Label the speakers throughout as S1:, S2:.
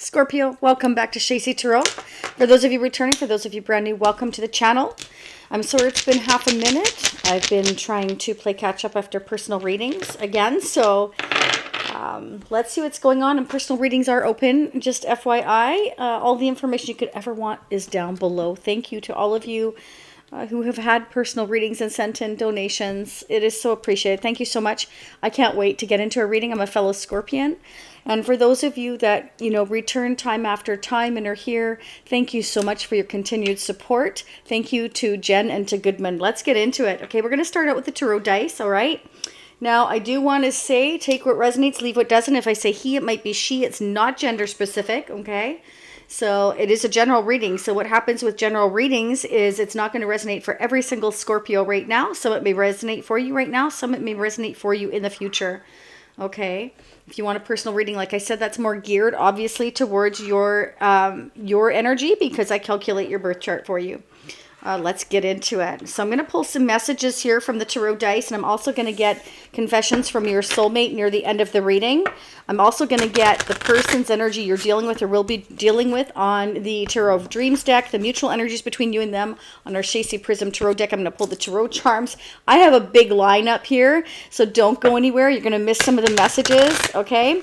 S1: Scorpio, welcome back to Shacy Tarot. For those of you returning, for those of you brand new, welcome to the channel. I'm sorry it's been half a minute. I've been trying to play catch up after personal readings again. So let's see what's going on. And personal readings are open. Just FYI, all the information you could ever want is down below. Thank you to all of you who have had personal readings and sent in donations. It is so appreciated. Thank you so much. I can't wait to get into a reading. I'm a fellow Scorpion. And for those of you that, return time after time and are here, thank you so much for your continued support. Thank you to Jen and to Goodman. Let's get into it. Okay, we're going to start out with the tarot dice, all right? Now, I do want to say, take what resonates, leave what doesn't. If I say he, it might be she. It's not gender specific, okay? So it is a general reading. So what happens with general readings is it's not going to resonate for every single Scorpio right now. Some it may resonate for you right now. Some it may resonate for you in the future, okay? If you want a personal reading, like I said, that's more geared, obviously, towards your energy because I calculate your birth chart for you. Let's get into it. So I'm going to pull some messages here from the tarot dice, and I'm also going to get confessions from your soulmate near the end of the reading. I'm also going to get the person's energy you're dealing with or will be dealing with on the Tarot of Dreams deck, the mutual energies between you and them on our Shacy Prism Tarot deck. I'm going to pull the tarot charms. I have a big lineup here, so don't go anywhere. You're going to miss some of the messages, okay?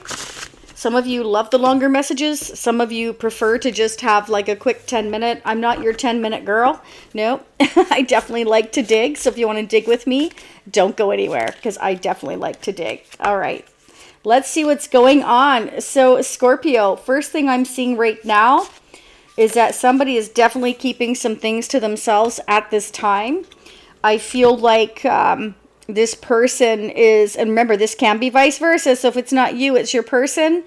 S1: Some of you love the longer messages. Some of you prefer to just have like a quick 10-minute. I'm not your 10-minute girl. No, I definitely like to dig. So if you want to dig with me, don't go anywhere because I definitely like to dig. All right, let's see what's going on. So Scorpio, first thing I'm seeing right now is that somebody is definitely keeping some things to themselves at this time. I feel like this person is, and remember, this can be vice versa. So if it's not you, it's your person.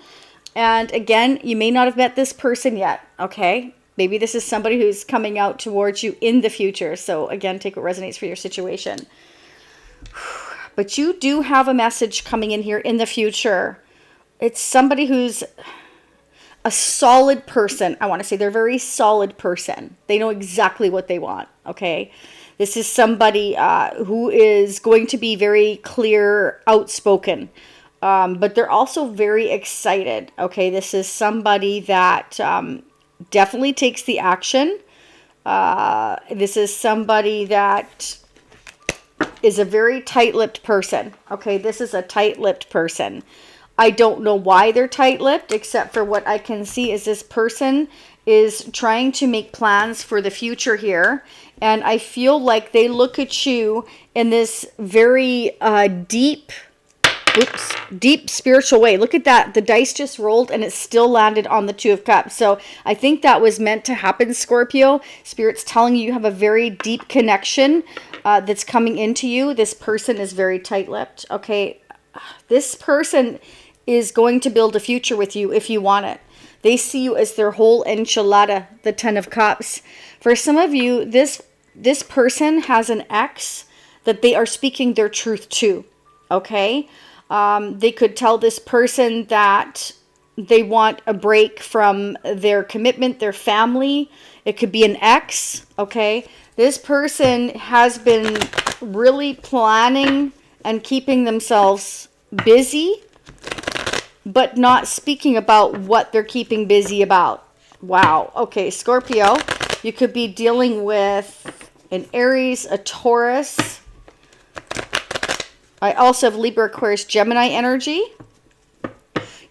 S1: And again, you may not have met this person yet, okay? Maybe this is somebody who's coming out towards you in the future. So again, take what resonates for your situation. But you do have a message coming in here in the future. It's somebody who's a solid person. I want to say they're a very solid person. They know exactly what they want, okay? This is somebody who is going to be very clear, outspoken, but they're also very excited. Okay, this is somebody that definitely takes the action. This is somebody that is a very tight-lipped person. Okay, this is a tight-lipped person. I don't know why they're tight-lipped, except for what I can see is this person is trying to make plans for the future here. And I feel like they look at you in this very deep spiritual way. Look at that. The dice just rolled and it still landed on the Two of Cups. So I think that was meant to happen, Scorpio. Spirit's telling you have a very deep connection that's coming into you. This person is very tight-lipped. Okay, this person is going to build a future with you if you want it. They see you as their whole enchilada, the Ten of Cups. For some of you, this person has an ex that they are speaking their truth to, okay? They could tell this person that they want a break from their commitment, their family. It could be an ex, okay? This person has been really planning and keeping themselves busy, but not speaking about what they're keeping busy about. Wow. Okay, Scorpio, you could be dealing with an Aries, a Taurus. I also have Libra, Aquarius, Gemini energy.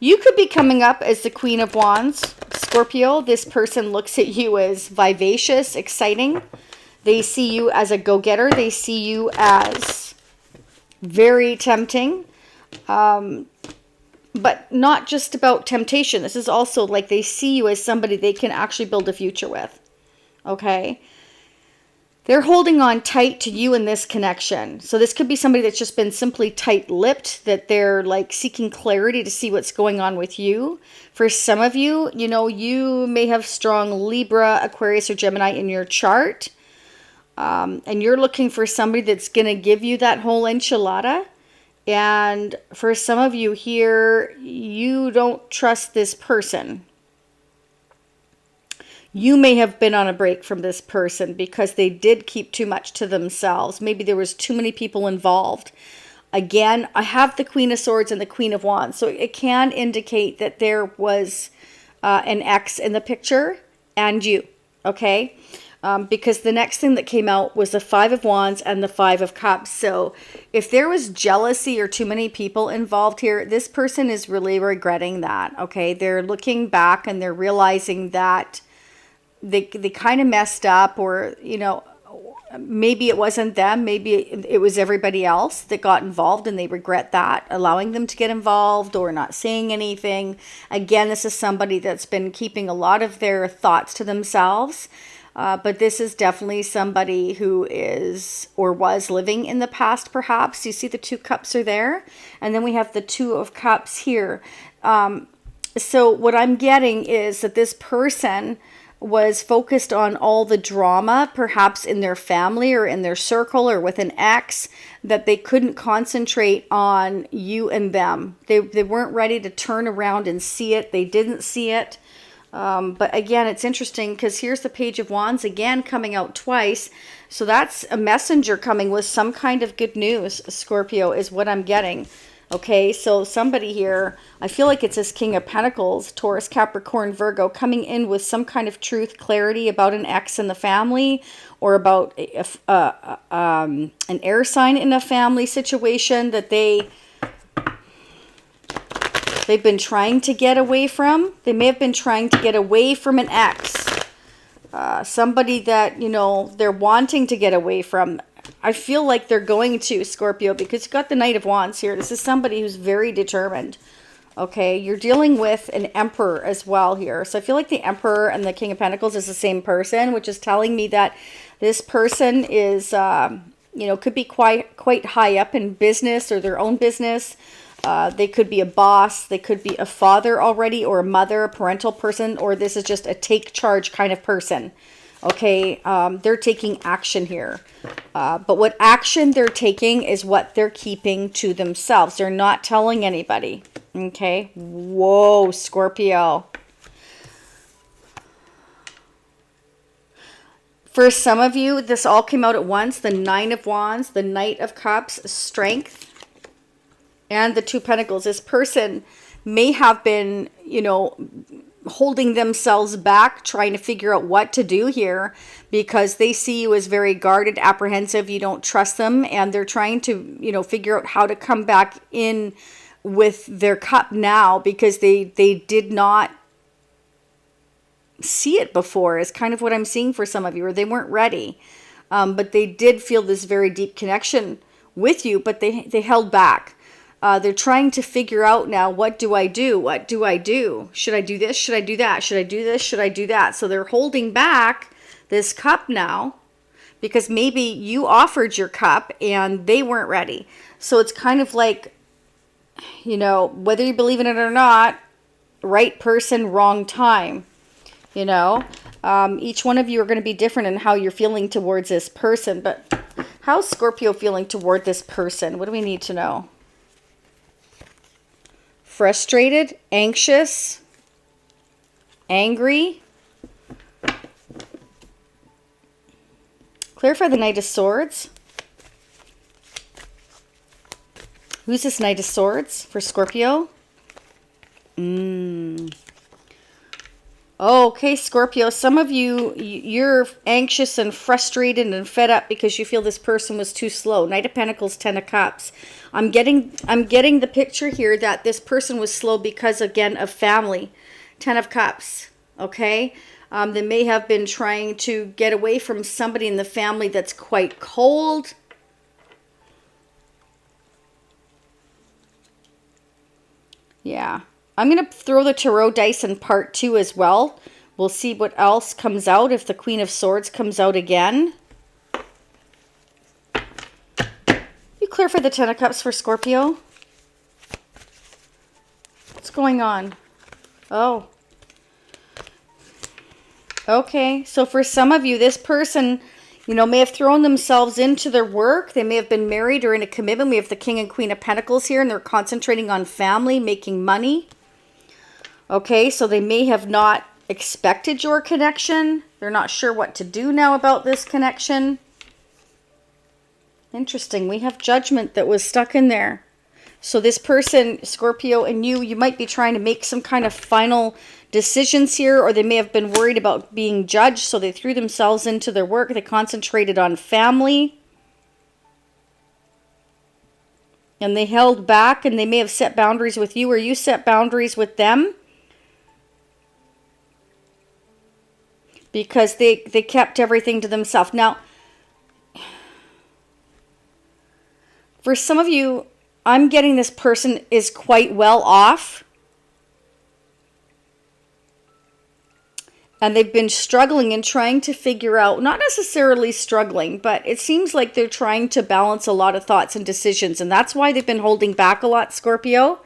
S1: You could be coming up as the Queen of Wands. Scorpio, this person looks at you as vivacious, exciting. They see you as a go-getter. They see you as very tempting. But not just about temptation. This is also like they see you as somebody they can actually build a future with. Okay? They're holding on tight to you in this connection. So this could be somebody that's just been simply tight-lipped, that they're like seeking clarity to see what's going on with you. For some of you, you may have strong Libra, Aquarius, or Gemini in your chart. And you're looking for somebody that's going to give you that whole enchilada. And for some of you here, you don't trust this person. You may have been on a break from this person because they did keep too much to themselves. Maybe there was too many people involved. Again, I have the Queen of Swords and the Queen of Wands. So it can indicate that there was an ex in the picture and you, okay? Because the next thing that came out was the Five of Wands and the Five of Cups. So if there was jealousy or too many people involved here, this person is really regretting that, okay? They're looking back and they're realizing that they kind of messed up, or, you know, maybe it wasn't them, maybe it was everybody else that got involved, and they regret that, allowing them to get involved or not saying anything. Again, this is somebody that's been keeping a lot of their thoughts to themselves. But this is definitely somebody who is or was living in the past, perhaps. You see the Two Cups are there. And then we have the Two of Cups here. So what I'm getting is that this person was focused on all the drama, perhaps in their family or in their circle or with an ex, that they couldn't concentrate on you and them. They weren't ready to turn around and see it. They didn't see it. But again, it's interesting because here's the Page of Wands again coming out twice. So that's a messenger coming with some kind of good news, Scorpio, is what I'm getting. Okay, so somebody here, I feel like it's this King of Pentacles, Taurus, Capricorn, Virgo, coming in with some kind of truth, clarity about an ex in the family, or about an air sign in a family situation that they've been trying to get away from. They may have been trying to get away from an ex. Somebody that, you know, they're wanting to get away from. I feel like they're going to, Scorpio, because you've got the Knight of Wands here. This is somebody who's very determined. Okay, you're dealing with an Emperor as well here. So I feel like the Emperor and the King of Pentacles is the same person, which is telling me that this person is, you know, could be quite high up in business or their own business. They could be a boss. They could be a father already, or a mother, a parental person, or this is just a take charge kind of person. Okay, they're taking action here. But what action they're taking is what they're keeping to themselves. They're not telling anybody. Okay, whoa, Scorpio. For some of you, this all came out at once. The Nine of Wands, the Knight of Cups, Strength, and the Two Pentacles. This person may have been, you know, holding themselves back, trying to figure out what to do here because they see you as very guarded, apprehensive. You don't trust them, and they're trying to, you know, figure out how to come back in with their cup now because they did not see it before, is kind of what I'm seeing for some of you, or they weren't ready. But they did feel this very deep connection with you, but they held back. They're trying to figure out now, what do I do? What do I do? Should I do this? Should I do that? Should I do this? Should I do that? So they're holding back this cup now because maybe you offered your cup and they weren't ready. So it's kind of like, you know, whether you believe in it or not, right person, wrong time. You know, each one of you are going to be different in how you're feeling towards this person. But how's Scorpio feeling toward this person? What do we need to know? Frustrated, anxious, angry. Clarify the Knight of Swords. Who's this Knight of Swords for Scorpio? Okay, Scorpio, some of you, you're anxious and frustrated and fed up because you feel this person was too slow. Knight of Pentacles, Ten of Cups. I'm getting the picture here that this person was slow because, again, of family. Ten of Cups, okay? They may have been trying to get away from somebody in the family that's quite cold. Yeah. I'm going to throw the tarot dice in part 2 as well. We'll see what else comes out if the Queen of Swords comes out again. You clear for the Ten of Cups for Scorpio? What's going on? Oh. Okay, so for some of you, this person, you know, may have thrown themselves into their work. They may have been married or in a commitment. We have the King and Queen of Pentacles here, and they're concentrating on family, making money. Okay, so they may have not expected your connection. They're not sure what to do now about this connection. Interesting. We have Judgment that was stuck in there. So this person, Scorpio, and you might be trying to make some kind of final decisions here, or they may have been worried about being judged, so they threw themselves into their work. They concentrated on family. And they held back, and they may have set boundaries with you, or you set boundaries with them. Because they kept everything to themselves. Now, for some of you, I'm getting this person is quite well off. And they've been struggling and trying to figure out, not necessarily struggling, but it seems like they're trying to balance a lot of thoughts and decisions. And that's why they've been holding back a lot, Scorpio,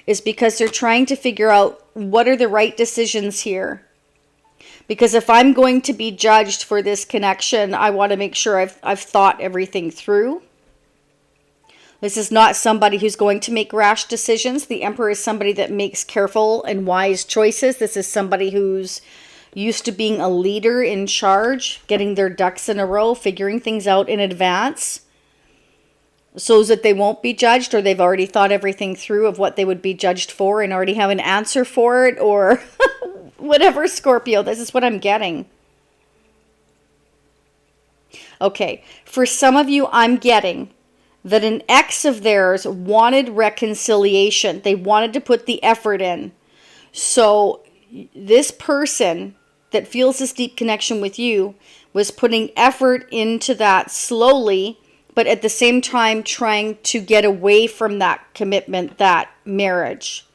S1: is because they're trying to figure out what are the right decisions here. Because if I'm going to be judged for this connection, I want to make sure I've thought everything through. This is not somebody who's going to make rash decisions. The Emperor is somebody that makes careful and wise choices. This is somebody who's used to being a leader in charge, getting their ducks in a row, figuring things out in advance so that they won't be judged, or they've already thought everything through of what they would be judged for and already have an answer for it, or whatever, Scorpio. This is what I'm getting. Okay, for some of you, I'm getting that an ex of theirs wanted reconciliation. They wanted to put the effort in. So this person that feels this deep connection with you was putting effort into that slowly, but at the same time trying to get away from that commitment, that marriage.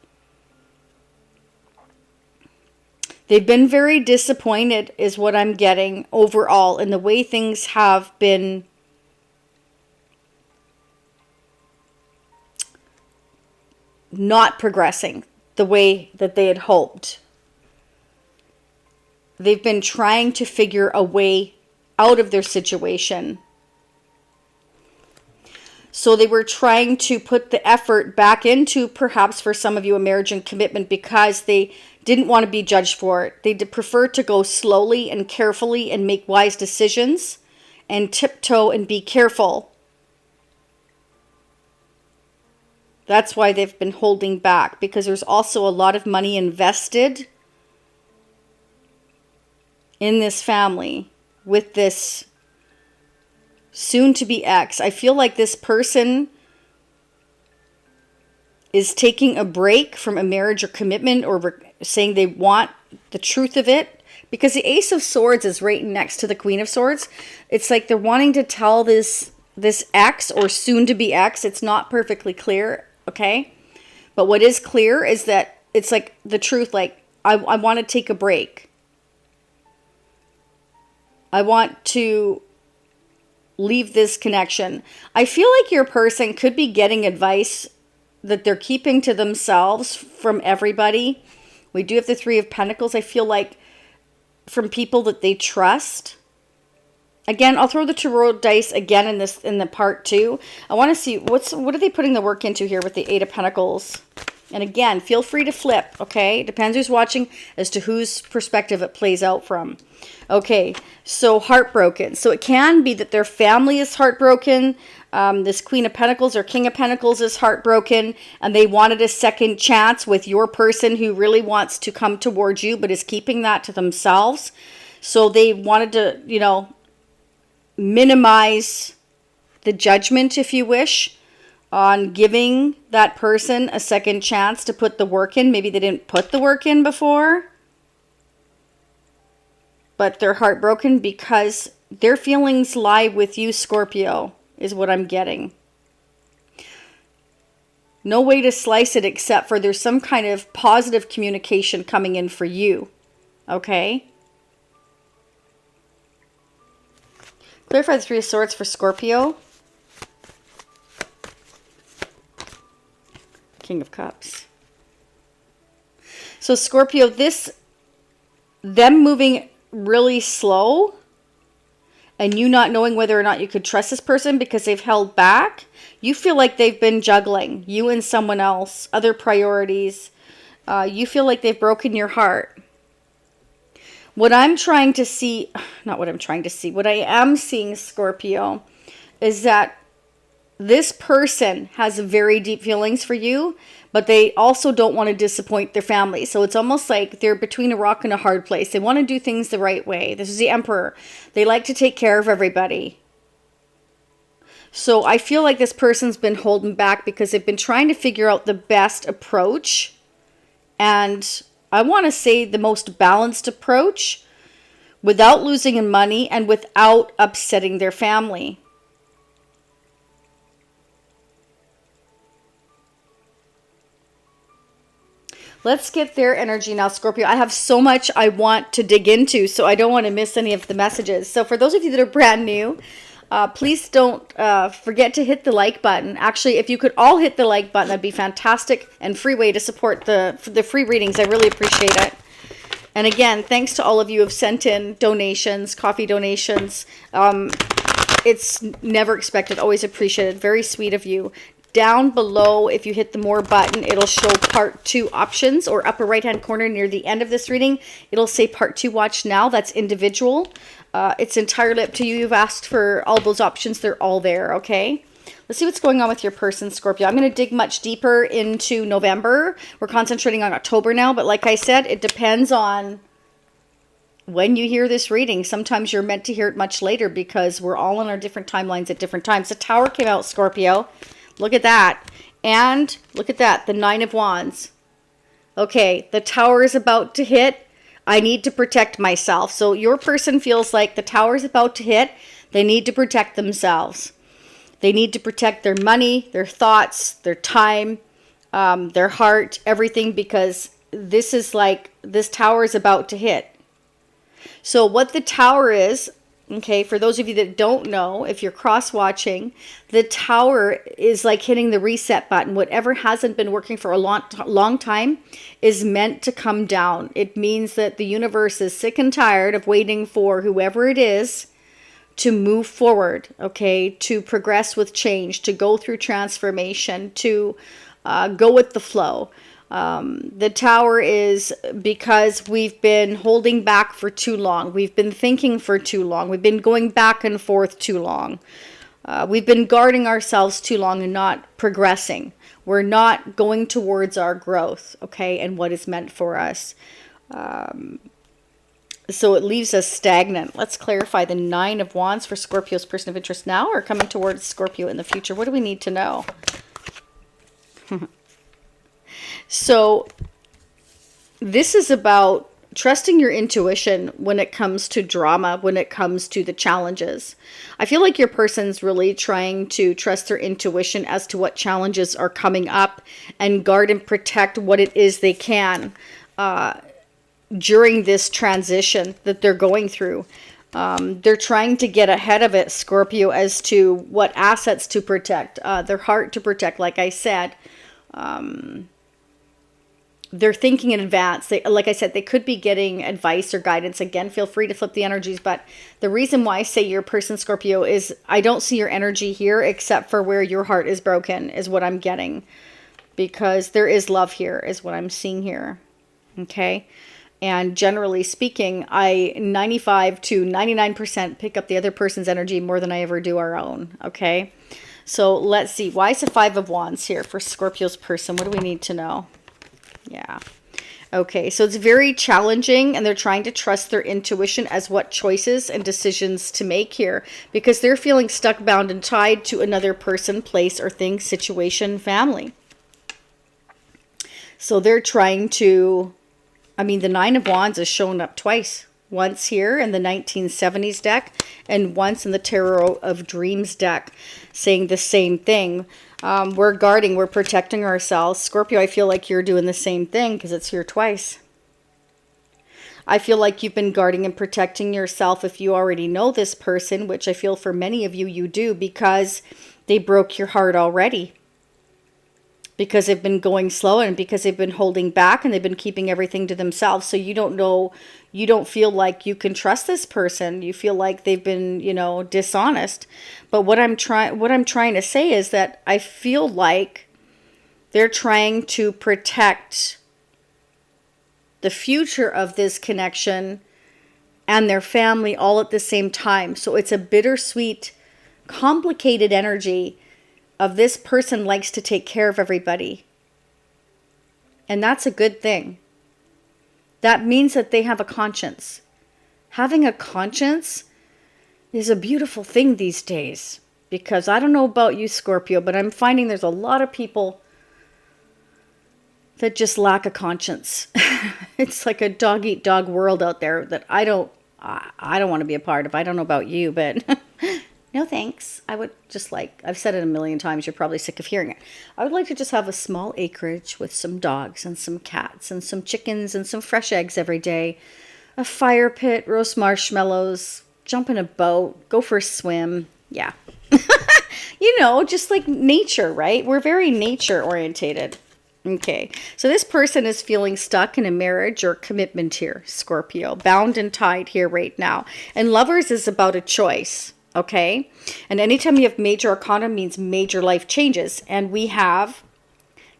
S1: They've been very disappointed is what I'm getting overall in the way things have been not progressing the way that they had hoped. They've been trying to figure a way out of their situation. So they were trying to put the effort back into, perhaps for some of you, a marriage and commitment because they didn't want to be judged for it. They prefer to go slowly and carefully and make wise decisions and tiptoe and be careful. That's why they've been holding back, because there's also a lot of money invested in this family with this soon-to-be ex. I feel like this person is taking a break from a marriage or commitment, or saying they want the truth of it, because the Ace of Swords is right next to the Queen of Swords. It's like they're wanting to tell this ex or soon-to-be ex. It's not perfectly clear, okay? But what is clear is that it's like the truth, like, I want to take a break. I want to leave this connection. I feel like your person could be getting advice that they're keeping to themselves from everybody. We do have the Three of Pentacles. I feel like from people that they trust. Again, I'll throw the tarot dice again in the part 2. I want to see what are they putting the work into here with the Eight of Pentacles. And again, feel free to flip, okay? It depends who's watching as to whose perspective it plays out from. Okay, so heartbroken. So it can be that their family is heartbroken. This Queen of Pentacles or King of Pentacles is heartbroken, and they wanted a second chance with your person who really wants to come towards you but is keeping that to themselves. So they wanted to, minimize the judgment, if you wish, on giving that person a second chance to put the work in. Maybe they didn't put the work in before, but they're heartbroken because their feelings lie with you, Scorpio, is what I'm getting. No way to slice it except for there's some kind of positive communication coming in for you, okay? Clarify the Three of Swords for Scorpio. King of Cups. So Scorpio, them moving really slow and you not knowing whether or not you could trust this person because they've held back. You feel like they've been juggling, you and someone else, other priorities. You feel like they've broken your heart. What I'm trying to see, not what I'm trying to see, what I am seeing, Scorpio, is that This person has very deep feelings for you, but they also don't want to disappoint their family. So it's almost like they're between a rock and a hard place. They want to do things the right way. This is the Emperor. They like to take care of everybody. So I feel like this person's been holding back because they've been trying to figure out the best approach. And I want to say the most balanced approach without losing money and without upsetting their family. Let's get their energy now, Scorpio. I have so much I want to dig into, so I don't want to miss any of the messages. So for those of you that are brand new, please don't forget to hit the like button. Actually, if you could all hit the like button, that'd be fantastic and free way to support the free readings. I really appreciate it. And again, thanks to all of you who have sent in donations, coffee donations. It's never expected, always appreciated. Very sweet of you. Down below, if you hit the more button, it'll show part 2 options, or upper right hand corner near the end of this reading, it'll say part 2 watch now. That's individual. It's entirely up to you. You've asked for all those options. They're all there, okay? Let's see what's going on with your person, Scorpio. I'm going to dig much deeper into November. We're concentrating on October now, but like I said, it depends on when you hear this reading. Sometimes you're meant to hear it much later because we're all on our different timelines at different times. The Tower came out, Scorpio. Look at that. And look at that, the 9 of Wands. Okay, the Tower is about to hit. I need to protect myself. So your person feels like the Tower is about to hit. They need to protect themselves. They need to protect their money, their thoughts, their time, their heart, everything, because this is like, this Tower is about to hit. So what the Tower is, okay, for those of you that don't know, if you're cross-watching, the Tower is like hitting the reset button. Whatever hasn't been working for a long time is meant to come down. It means that the universe is sick and tired of waiting for whoever it is to move forward, okay, to progress with change, to go through transformation, to go with the flow. The Tower is because we've been holding back for too long. We've been thinking for too long. We've been going back and forth too long. We've been guarding ourselves too long and not progressing. We're not going towards our growth, okay, and what is meant for us. So it leaves us stagnant. Let's clarify the 9 of Wands for Scorpio's person of interest now, or coming towards Scorpio in the future. What do we need to know? So this is about trusting your intuition when it comes to drama, when it comes to the challenges. I feel like your person's really trying to trust their intuition as to what challenges are coming up and guard and protect what it is they can during this transition that they're going through. They're trying to get ahead of it, Scorpio, as to what assets to protect, their heart to protect, like I said. They're thinking in advance. Like I said, they could be getting advice or guidance. Again, feel free to flip the energies. But the reason why I say your person, Scorpio, is I don't see your energy here except for where your heart is broken is what I'm getting. Because there is love here is what I'm seeing here. Okay? And generally speaking, I 95 to 99% pick up the other person's energy more than I ever do our own. Okay? So let's see. Why is the 5 of Wands here for Scorpio's person? What do we need to know? Yeah. Okay, so it's very challenging, and they're trying to trust their intuition as what choices and decisions to make here, because they're feeling stuck, bound, and tied to another person, place, or thing, situation, family. So they're trying to, I mean, the 9 of Wands is shown up twice. Once here in the 1970s deck, and once in the Tarot of Dreams deck, saying the same thing. We're guarding, we're protecting ourselves. Scorpio, I feel like you're doing the same thing because it's here twice. I feel like you've been guarding and protecting yourself if you already know this person, which I feel for many of you, you do, because they broke your heart already. Because they've been going slow, and because they've been holding back, and they've been keeping everything to themselves. So you don't know, you don't feel like you can trust this person. You feel like they've been, you know, dishonest. But what I'm trying to say is that I feel like they're trying to protect the future of this connection and their family all at the same time. So it's a bittersweet, complicated energy of this person likes to take care of everybody. And that's a good thing. That means that they have a conscience. Having a conscience is a beautiful thing these days. Because I don't know about you, Scorpio, but I'm finding there's a lot of people that just lack a conscience. It's like a dog-eat-dog world out there that I don't want to be a part of. I don't know about you, but no thanks. I would just like, I've said it a million times, you're probably sick of hearing it. I would like to just have a small acreage with some dogs and some cats and some chickens and some fresh eggs every day. A fire pit, roast marshmallows, jump in a boat, go for a swim. Yeah. You know, just like nature, right? We're very nature orientated. Okay, so this person is feeling stuck in a marriage or commitment here, Scorpio. Bound and tied here right now. And lovers is about a choice, okay? And anytime you have major arcana means major life changes. And we have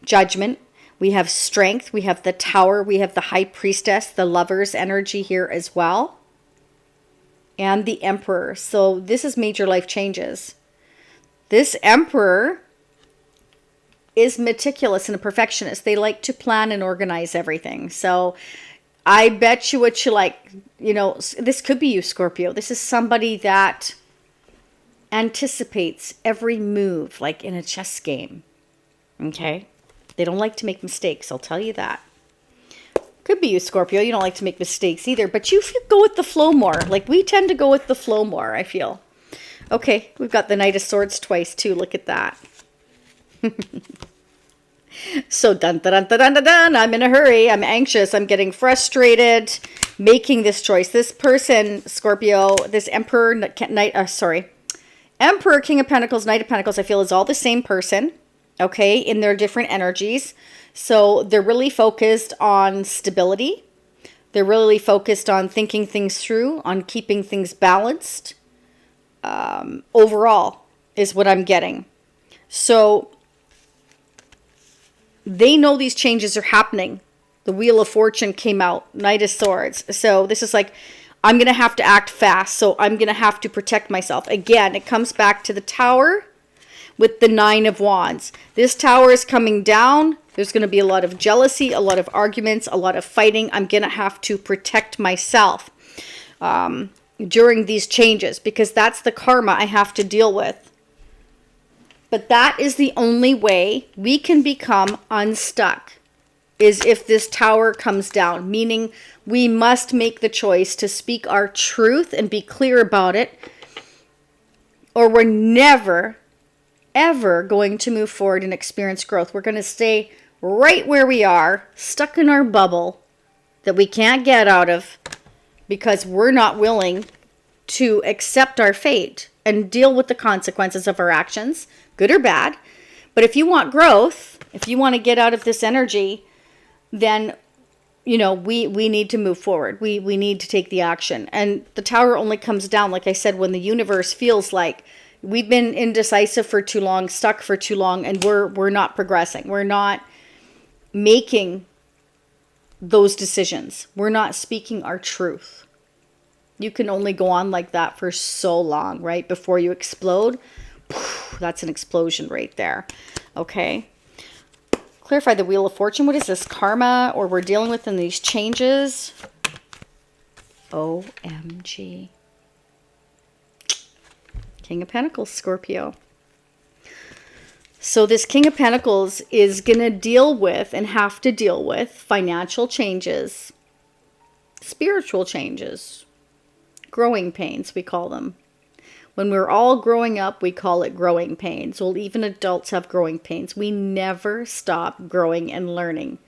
S1: judgment, we have strength, we have the tower, we have the high priestess, the lover's energy here as well. And the emperor. So this is major life changes. This emperor is meticulous and a perfectionist. They like to plan and organize everything. So I bet you what you like, you know, this could be you, Scorpio. This is somebody that anticipates every move, like in a chess game. Okay? They don't like to make mistakes, I'll tell you that. Could be you, Scorpio. You don't like to make mistakes either, but you go with the flow more. Like we tend to go with the flow more, I feel. Okay, we've got the Knight of Swords twice too. Look at that. So dun dun dun dun dun dun. I'm in a hurry. I'm anxious. I'm getting frustrated making this choice. This person, Scorpio, this Emperor, Emperor, King of Pentacles, Knight of Pentacles, I feel is all the same person. Okay, in their different energies. So they're really focused on stability. They're really focused on thinking things through, on keeping things balanced. Overall is what I'm getting. So they know these changes are happening. The Wheel of Fortune came out, Knight of Swords. So this is like, I'm going to have to act fast. So I'm going to have to protect myself. Again, it comes back to the Tower with the Nine of Wands. This Tower is coming down. There's going to be a lot of jealousy, a lot of arguments, a lot of fighting. I'm going to have to protect myself during these changes because that's the karma I have to deal with. But that is the only way we can become unstuck, is if this Tower comes down, meaning we must make the choice to speak our truth and be clear about it, or we're never, ever going to move forward and experience growth. We're going to stay right where we are, stuck in our bubble that we can't get out of because we're not willing to accept our fate and deal with the consequences of our actions, good or bad. But if you want growth, if you want to get out of this energy, then, you know, we need to move forward. We need to take the action. And the Tower only comes down, like I said, when the universe feels like we've been indecisive for too long, stuck for too long, and we're not progressing. We're not making those decisions. We're not speaking our truth. You can only go on like that for so long, right? Before you explode. That's an explosion right there. Okay. Clarify the Wheel of Fortune. What is this? Karma, or we're dealing with in these changes? OMG. King of Pentacles, Scorpio. So this King of Pentacles is going to deal with and have to deal with financial changes, spiritual changes, growing pains, we call them. When we're all growing up, we call it growing pains. Well, even adults have growing pains. We never stop growing and learning.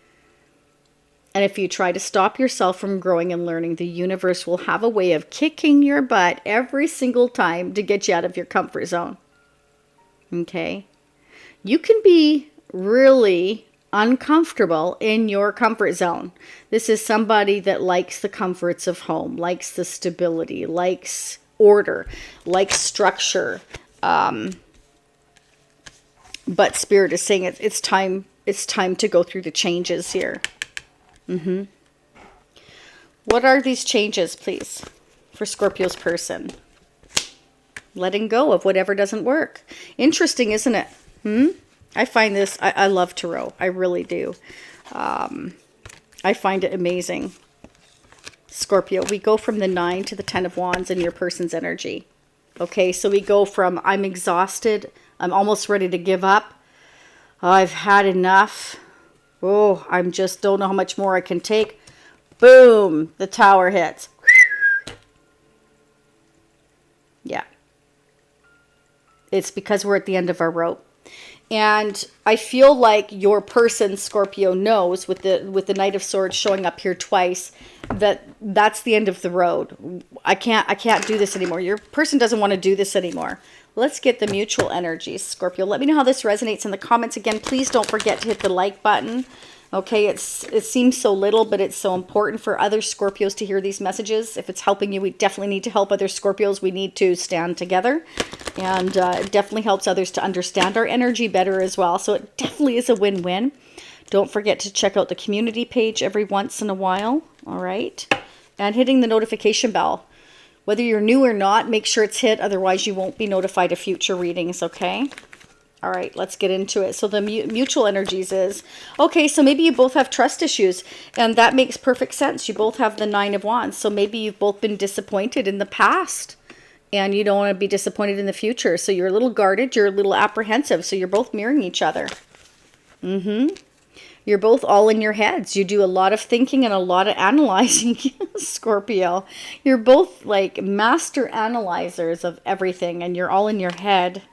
S1: And if you try to stop yourself from growing and learning, the universe will have a way of kicking your butt every single time to get you out of your comfort zone. Okay? You can be really uncomfortable in your comfort zone. This is somebody that likes the comforts of home, likes the stability, likes order, likes structure. But Spirit is saying it's time to go through the changes here. What are these changes, please, for Scorpio's person? Letting go of whatever doesn't work. Interesting, isn't it? I find this, I love tarot. I really do. I find it amazing. Scorpio, we go from the 9 to the 10 of Wands in your person's energy. Okay, so we go from I'm exhausted, I'm almost ready to give up, I've had enough, oh, I'm just don't know how much more I can take. Boom, the Tower hits. Yeah. It's because we're at the end of our rope. And I feel like your person, Scorpio, knows with the Knight of Swords showing up here twice that that's the end of the road. I can't do this anymore. Your person doesn't want to do this anymore. Let's get the mutual energies, Scorpio. Let me know how this resonates in the comments. Again, please don't forget to hit the like button. Okay, it seems so little, but it's so important for other Scorpios to hear these messages. If it's helping you, we definitely need to help other Scorpios. We need to stand together. And it definitely helps others to understand our energy better as well. So it definitely is a win-win. Don't forget to check out the community page every once in a while. All right. And hitting the notification bell. Whether you're new or not, make sure it's hit. Otherwise, you won't be notified of future readings, okay? All right, let's get into it. So the mutual energies is, okay, so maybe you both have trust issues, and that makes perfect sense. You both have the 9 of Wands, so maybe you've both been disappointed in the past, and you don't want to be disappointed in the future. So you're a little guarded, you're a little apprehensive, so you're both mirroring each other. You're both all in your heads. You do a lot of thinking and a lot of analyzing, Scorpio. You're both like master analyzers of everything, and you're all in your head.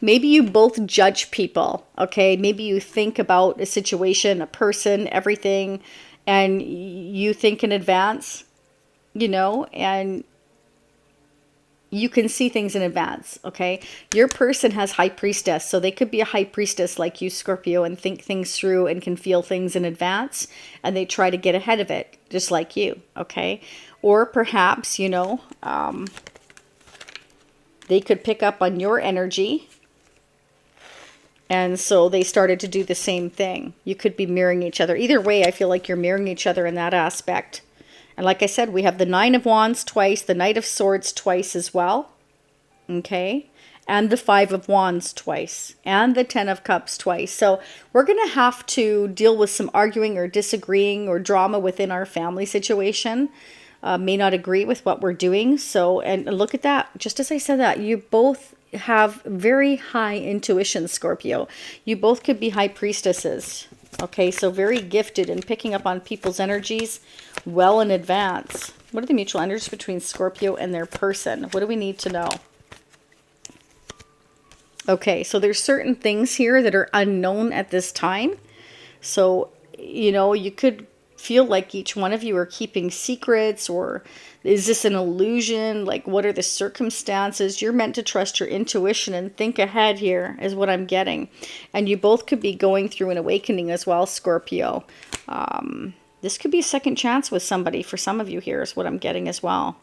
S1: Maybe you both judge people, okay? Maybe you think about a situation, a person, everything, and you think in advance, you know, and you can see things in advance, okay? Your person has High Priestess, so they could be a High Priestess like you, Scorpio, and think things through and can feel things in advance, and they try to get ahead of it, just like you, okay? Or perhaps, you know, they could pick up on your energy, and so they started to do the same thing. You could be mirroring each other. Either way, I feel like you're mirroring each other in that aspect. And like I said, we have the 9 of Wands twice, the Knight of Swords twice as well. Okay? And the 5 of Wands twice. And the 10 of Cups twice. So we're going to have to deal with some arguing or disagreeing or drama within our family situation. May not agree with what we're doing. So, and look at that. Just as I said that, you both have very high intuition, Scorpio. You both could be High Priestesses. Okay, so very gifted in picking up on people's energies well in advance. What are the mutual energies between Scorpio and their person? What do we need to know? Okay, so there's certain things here that are unknown at this time. So, you know, you could feel like each one of you are keeping secrets, or is this an illusion? Like, what are the circumstances? You're meant to trust your intuition and think ahead here is what I'm getting. And you both could be going through an awakening as well, Scorpio. This could be a second chance with somebody for some of you here is what I'm getting as well.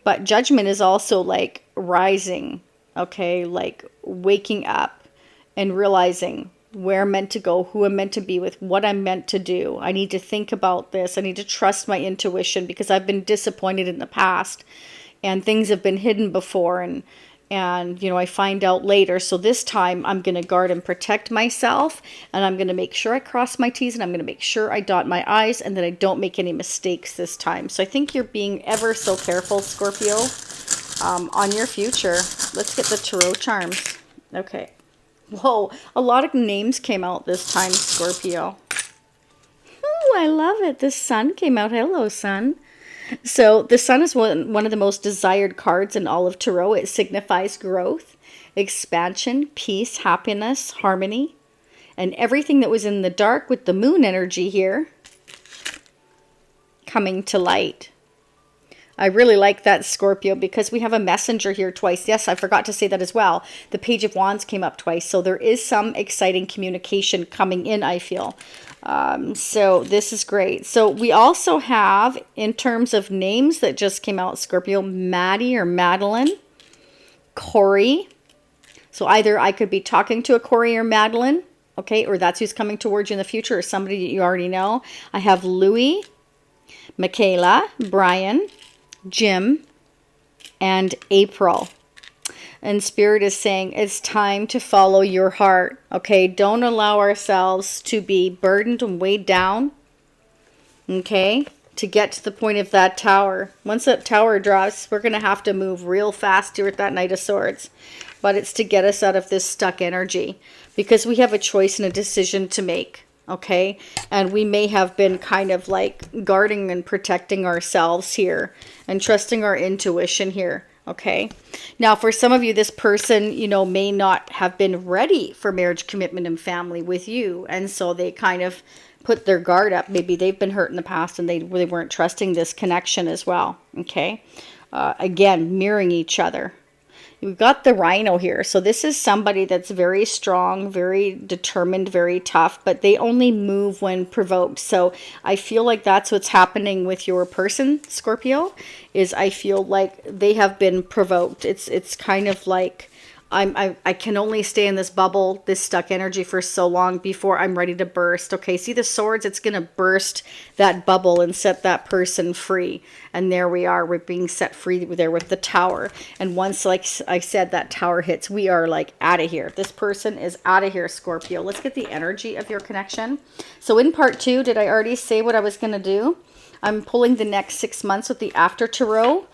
S1: But judgment is also like rising, okay? Like waking up and realizing where I'm meant to go, who I'm meant to be with, what I'm meant to do. I need to think about this. I need to trust my intuition because I've been disappointed in the past and things have been hidden before, and you know, I find out later. So this time I'm going to guard and protect myself, and I'm going to make sure I cross my T's, and I'm going to make sure I dot my I's, and that I don't make any mistakes this time. So I think you're being ever so careful, Scorpio, on your future. Let's get the tarot charms. Okay. Whoa, a lot of names came out this time, Scorpio. Oh, I love it. The Sun came out. Hello, Sun. So the Sun is one of the most desired cards in all of Tarot. It signifies growth, expansion, peace, happiness, harmony, and everything that was in the dark with the Moon energy here coming to light. I really like that, Scorpio, because we have a messenger here twice. Yes, I forgot to say that as well. The Page of Wands came up twice. So there is some exciting communication coming in, I feel. So this is great. So we also have, in terms of names that just came out, Scorpio, Maddie or Madeline, Corey. So either I could be talking to a Corey or Madeline, okay, or that's who's coming towards you in the future, or somebody that you already know. I have Louie, Michaela, Brian, Jim, and April. And Spirit is saying it's time to follow your heart. Okay, don't allow ourselves to be burdened and weighed down. Okay, to get to the point of that tower. Once that tower drops, we're going to have to move real fast here with that Knight of Swords. But it's to get us out of this stuck energy, because we have a choice and a decision to make. Okay, and we may have been kind of like guarding and protecting ourselves here and trusting our intuition here. Okay, now for some of you, this person, you know, may not have been ready for marriage, commitment, and family with you, and so they kind of put their guard up. Maybe they've been hurt in the past and they really weren't trusting this connection as well. Okay, again, mirroring each other. We've got the Rhino here. So this is somebody that's very strong, very determined, very tough, but they only move when provoked. So I feel like that's what's happening with your person, Scorpio, is I feel like they have been provoked. It's kind of like I can only stay in this bubble, this stuck energy for so long before I'm ready to burst. Okay, see the swords? It's going to burst that bubble and set that person free. And there we are. We're being set free there with the tower. And once, like I said, that tower hits, we are like out of here. This person is out of here, Scorpio. Let's get the energy of your connection. So in part 2, did I already say what I was going to do? I'm pulling the next 6 months with the After Tarot.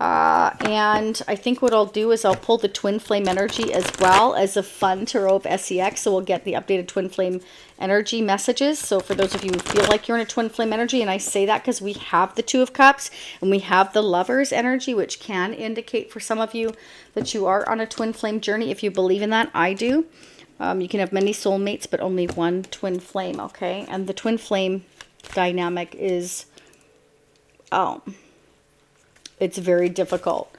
S1: And I think what I'll do is I'll pull the twin flame energy as well as a fun tarot of SEX. So we'll get the updated twin flame energy messages. So for those of you who feel like you're in a twin flame energy, and I say that because we have the Two of Cups and we have the Lover's energy, which can indicate for some of you that you are on a twin flame journey. If you believe in that, I do. You can have many soulmates, but only one twin flame. Okay. And the twin flame dynamic is, it's a very difficult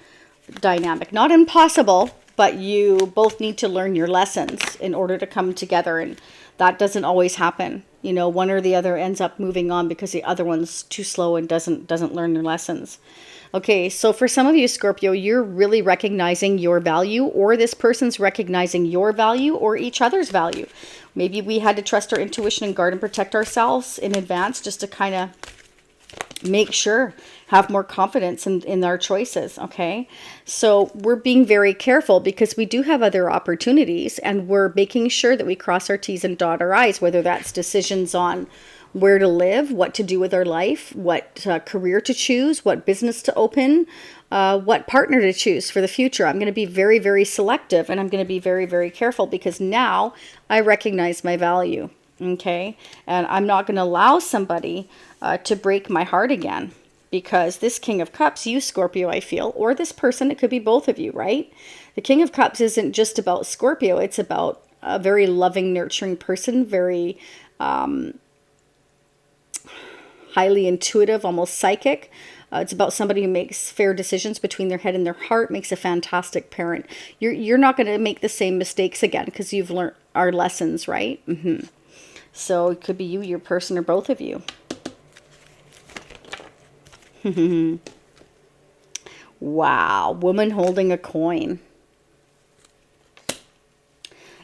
S1: dynamic. Not impossible, but you both need to learn your lessons in order to come together. And that doesn't always happen. You know, one or the other ends up moving on because the other one's too slow and doesn't learn their lessons. Okay, so for some of you, Scorpio, you're really recognizing your value, or this person's recognizing your value or each other's value. Maybe we had to trust our intuition and guard and protect ourselves in advance just to kind of make sure, have more confidence in our choices. Okay, so we're being very careful because we do have other opportunities, and we're making sure that we cross our T's and dot our I's, whether that's decisions on where to live, what to do with our life, what career to choose, what business to open, what partner to choose for the future. I'm going to be very, very selective, and I'm going to be very, very careful because now I recognize my value. Okay, and I'm not going to allow somebody to break my heart again, because this King of Cups, you Scorpio, I feel, or this person, it could be both of you, right? The King of Cups isn't just about Scorpio. It's about a very loving, nurturing person, very highly intuitive, almost psychic. It's about somebody who makes fair decisions between their head and their heart, makes a fantastic parent. You're not going to make the same mistakes again because you've learned our lessons, right? So it could be you, your person, or both of you. Wow, woman holding a coin.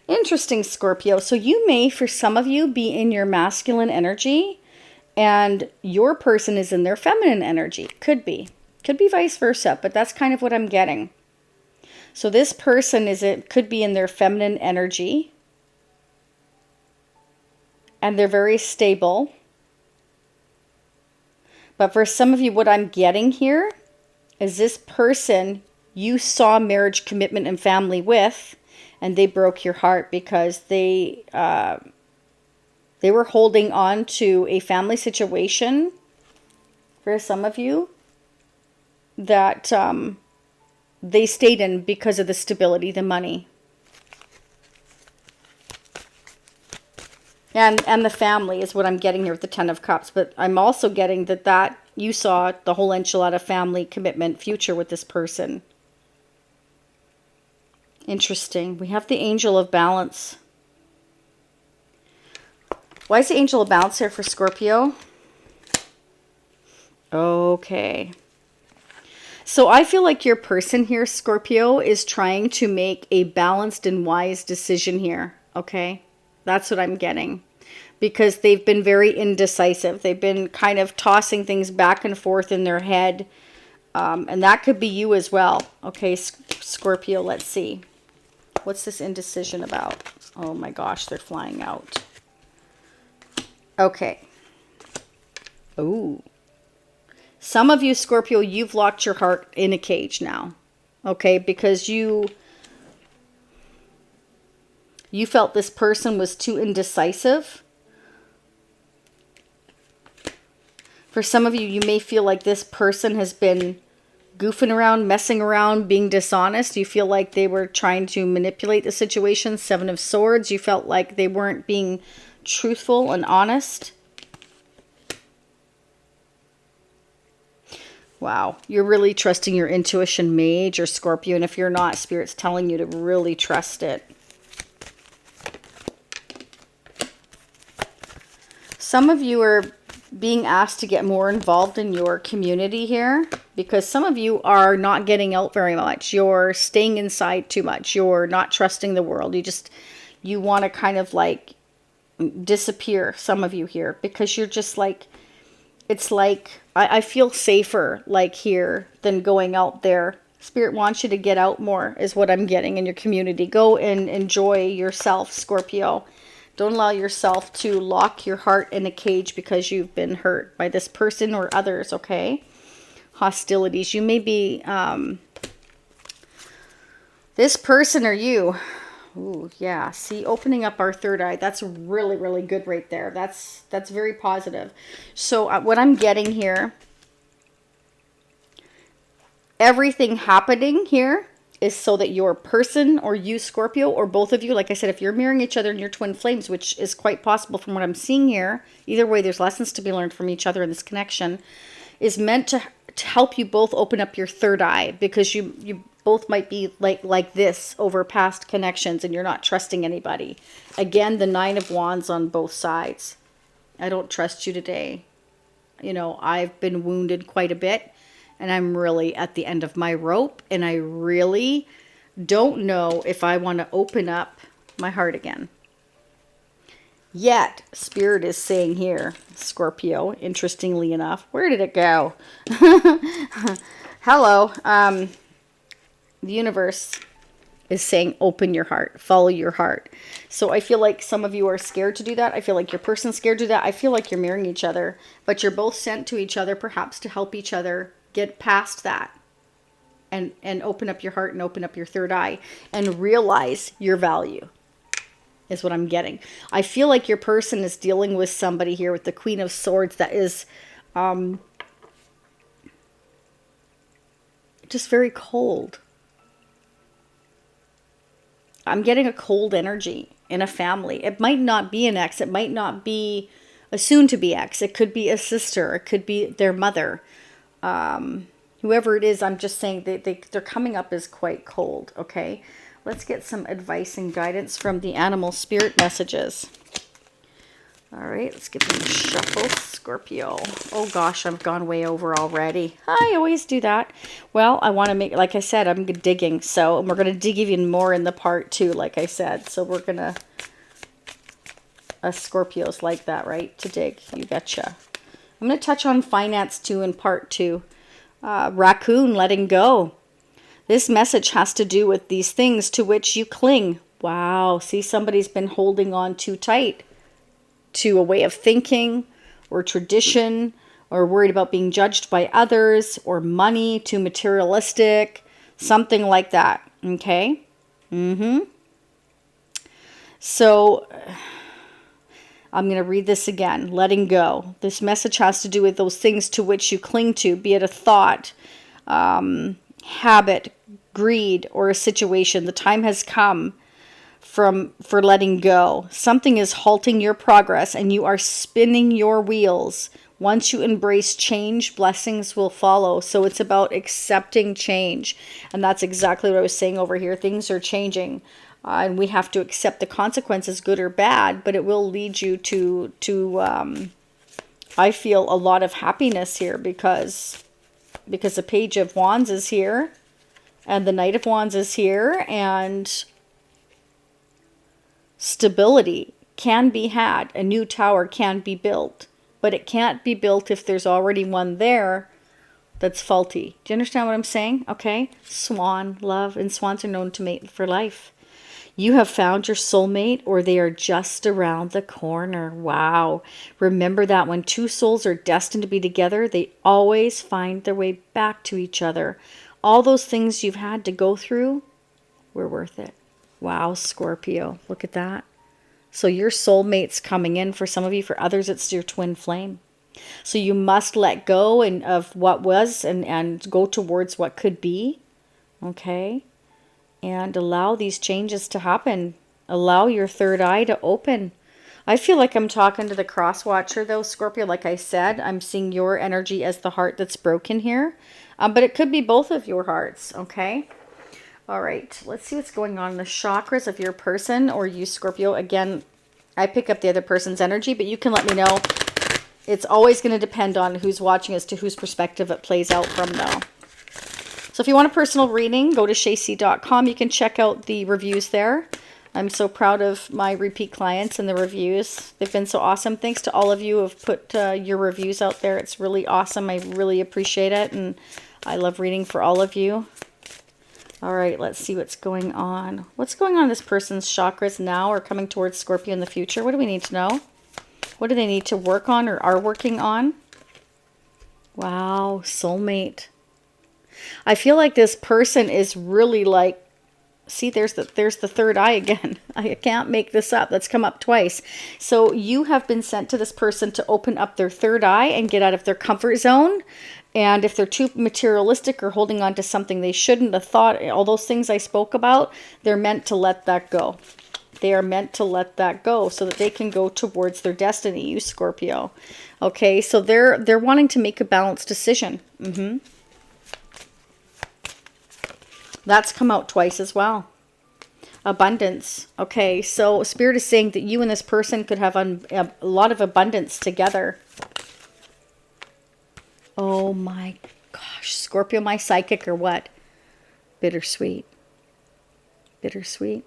S1: Interesting, Scorpio. So you may, for some of you, be in your masculine energy and your person is in their feminine energy. Could be. Could be vice versa, but that's kind of what I'm getting. So this person could be in their feminine energy and they're very stable. But for some of you, what I'm getting here is this person you saw marriage, commitment, and family with, and they broke your heart because they were holding on to a family situation, for some of you, that they stayed in because of the stability, the money. And the family is what I'm getting here with the Ten of Cups. But I'm also getting that you saw the whole enchilada family, commitment, future with this person. Interesting. We have the Angel of Balance. Why is the Angel of Balance here for Scorpio? Okay. So I feel like your person here, Scorpio, is trying to make a balanced and wise decision here. Okay? That's what I'm getting. Because they've been very indecisive. They've been kind of tossing things back and forth in their head. And that could be you as well. Okay, Scorpio, let's see. What's this indecision about? Oh my gosh, they're flying out. Okay. Ooh. Some of you, Scorpio, you've locked your heart in a cage now. Okay, because you felt this person was too indecisive. For some of you, you may feel like this person has been goofing around, messing around, being dishonest. You feel like they were trying to manipulate the situation. Seven of Swords. You felt like they weren't being truthful and honest. Wow. You're really trusting your intuition, Mage or Scorpio. And if you're not, Spirit's telling you to really trust it. Some of you are being asked to get more involved in your community here, because some of you are not getting out very much. You're staying inside too much. You're not trusting the world. You want to kind of like disappear, some of you here, because you're just like, it's like, I feel safer like here than going out there. Spirit wants you to get out more is what I'm getting in your community. Go and enjoy yourself, Scorpio. Don't allow yourself to lock your heart in a cage because you've been hurt by this person or others, okay? Hostilities. You may be, this person or you. Ooh, yeah. See, opening up our third eye. That's really, really good right there. That's very positive. So what I'm getting here, everything happening here is so that your person or you, Scorpio, or both of you, like I said, if you're mirroring each other in your twin flames, which is quite possible from what I'm seeing here, either way, there's lessons to be learned from each other in this connection, is meant to help you both open up your third eye, because you both might be like this over past connections and you're not trusting anybody. Again, the Nine of Wands on both sides. I don't trust you today. You know, I've been wounded quite a bit. And I'm really at the end of my rope. And I really don't know if I want to open up my heart again. Yet, Spirit is saying here, Scorpio, interestingly enough. Where did it go? Hello. The universe is saying open your heart. Follow your heart. So I feel like some of you are scared to do that. I feel like your person's scared to do that. I feel like you're mirroring each other. But you're both sent to each other, perhaps to help each other get past that and open up your heart and open up your third eye and realize your value is what I'm getting. I feel like your person is dealing with somebody here with the Queen of Swords that is just very cold. I'm getting a cold energy in a family. It might not be an ex. It might not be a soon-to-be ex. It could be a sister. It could be their mother. Whoever it is, I'm just saying they're coming up as quite cold, okay? Let's get some advice and guidance from the animal spirit messages. All right, let's give them a shuffle. Scorpio. Oh gosh, I've gone way over already. I always do that. Well, I want to make, like I said, I'm digging. So we're going to dig even more in the part 2, like I said. So we're going to, us Scorpios like that, right? To dig, you betcha. I'm going to touch on finance too in part 2. Raccoon, letting go. This message has to do with these things to which you cling. Wow. See, somebody's been holding on too tight to a way of thinking or tradition, or worried about being judged by others, or money, too materialistic, something like that. Okay? So I'm going to read this again. Letting go. This message has to do with those things to which you cling to, be it a thought, habit, greed, or a situation. The time has come for letting go. Something is halting your progress and you are spinning your wheels. Once you embrace change, blessings will follow. So it's about accepting change. And that's exactly what I was saying over here. Things are changing. And we have to accept the consequences, good or bad, but it will lead you to I feel, a lot of happiness here because the Page of Wands is here and the Knight of Wands is here, and stability can be had. A new tower can be built, but it can't be built if there's already one there that's faulty. Do you understand what I'm saying? Okay. Swan, love, and swans are known to mate for life. You have found your soulmate, or they are just around the corner. Wow. Remember that when two souls are destined to be together, they always find their way back to each other. All those things you've had to go through were worth it. Wow, Scorpio. Look at that. So your soulmate's coming in for some of you. For others, it's your twin flame. So you must let go of what was and go towards what could be. Okay. And allow these changes to happen. Allow your third eye to open. I feel like I'm talking to the Crosswatcher though, Scorpio. Like I said, I'm seeing your energy as the heart that's broken here. But it could be both of your hearts. Okay. All right. Let's see what's going on in the chakras of your person or you, Scorpio. Again, I pick up the other person's energy, but you can let me know. It's always going to depend on who's watching as to whose perspective it plays out from though. So if you want a personal reading, go to shacey.com. You can check out the reviews there. I'm so proud of my repeat clients and the reviews. They've been so awesome. Thanks to all of you who have put your reviews out there. It's really awesome. I really appreciate it. And I love reading for all of you. All right, let's see what's going on. What's going on in this person's chakras now or coming towards Scorpio in the future? What do we need to know? What do they need to work on or are working on? Wow, soulmate. I feel like this person is really like, see, there's the third eye again. I can't make this up. That's come up twice. So you have been sent to this person to open up their third eye and get out of their comfort zone. And if they're too materialistic or holding on to something they shouldn't have thought, all those things I spoke about, they're meant to let that go. They are meant to let that go so that they can go towards their destiny, you Scorpio. Okay, so they're wanting to make a balanced decision. That's come out twice as well. Abundance. Okay, so Spirit is saying that you and this person could have a lot of abundance together. Oh my gosh, Scorpio, my psychic or what? Bittersweet. Bittersweet.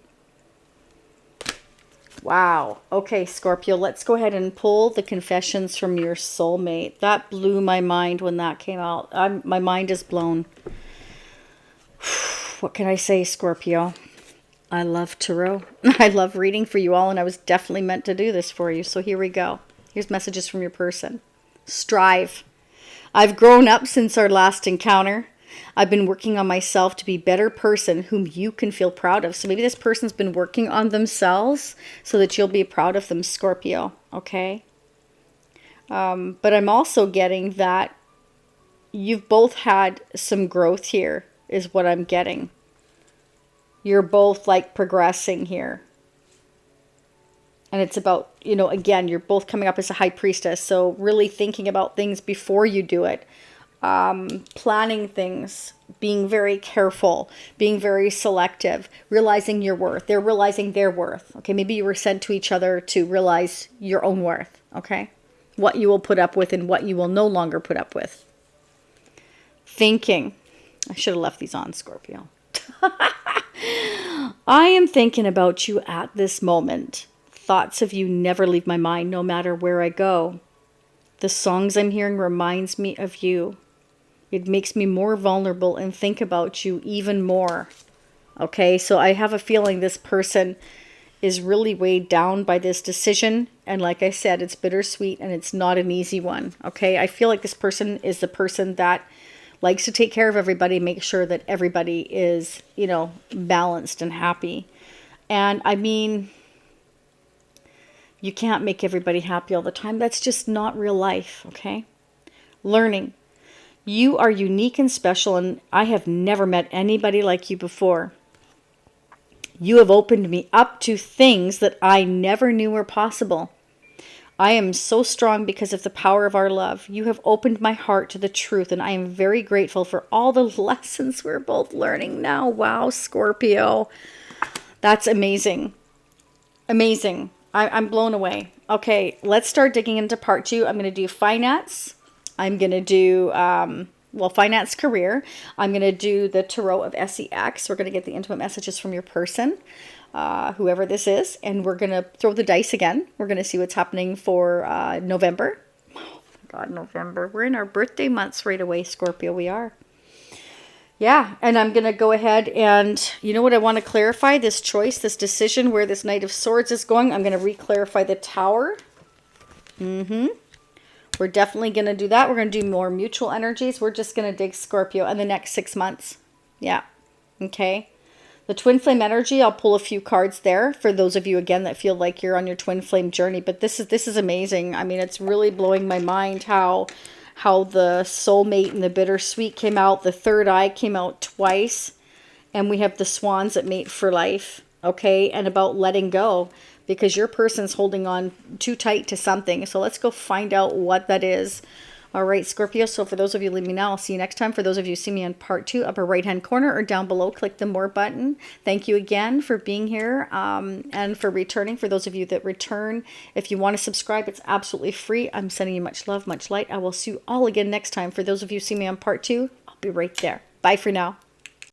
S1: Wow. Okay, Scorpio, let's go ahead and pull the confessions from your soulmate. That blew my mind when that came out. My mind is blown. What can I say, Scorpio? I love tarot. I love reading for you all, and I was definitely meant to do this for you. So here we go. Here's messages from your person. Strive. I've grown up since our last encounter. I've been working on myself to be a better person whom you can feel proud of. So maybe this person's been working on themselves so that you'll be proud of them, Scorpio. Okay? But I'm also getting that you've both had some growth here, is what I'm getting. You're both like progressing here. And it's about, you know, again, you're both coming up as a high priestess. So really thinking about things before you do it. Planning things, being very careful, being very selective, realizing your worth. They're realizing their worth. Okay, maybe you were sent to each other to realize your own worth. Okay, what you will put up with and what you will no longer put up with. Thinking. I should have left these on, Scorpio. I am thinking about you at this moment. Thoughts of you never leave my mind, no matter where I go. The songs I'm hearing reminds me of you. It makes me more vulnerable and think about you even more. Okay, so I have a feeling this person is really weighed down by this decision. And like I said, it's bittersweet and it's not an easy one. Okay, I feel like this person is the person that likes to take care of everybody, make sure that everybody is, you know, balanced and happy. And I mean, you can't make everybody happy all the time. That's just not real life, okay? Learning. You are unique and special, and I have never met anybody like you before. You have opened me up to things that I never knew were possible. I am so strong because of the power of our love. You have opened my heart to the truth, and I am very grateful for all the lessons we're both learning now. Wow, Scorpio. That's amazing. Amazing. I'm blown away. Okay, let's start digging into part 2. I'm going to do finance. I'm going to do, finance career. I'm going to do the tarot of SEX. We're going to get the intimate messages from your person, whoever this is. And we're going to throw the dice again. We're going to see what's happening for November. Oh, God, November. We're in our birthday months right away, Scorpio. We are. Yeah, and I'm going to go ahead and, you know what I want to clarify? This choice, this decision, where this Knight of Swords is going. I'm going to re-clarify the Tower. We're definitely going to do that. We're going to do more mutual energies. We're just going to dig Scorpio in the next 6 months. Yeah. Okay. The twin flame energy, I'll pull a few cards there for those of you, again, that feel like you're on your twin flame journey. But this is amazing. I mean, it's really blowing my mind how the soulmate and the bittersweet came out. The third eye came out twice. And we have the swans that mate for life. Okay. And about letting go. Because your person's holding on too tight to something. So let's go find out what that is. All right, Scorpio. So for those of you leaving me now, I'll see you next time. For those of you who see me on part 2, upper right-hand corner or down below, click the more button. Thank you again for being here and for returning. For those of you that return, if you want to subscribe, it's absolutely free. I'm sending you much love, much light. I will see you all again next time. For those of you who see me on part 2, I'll be right there. Bye for now.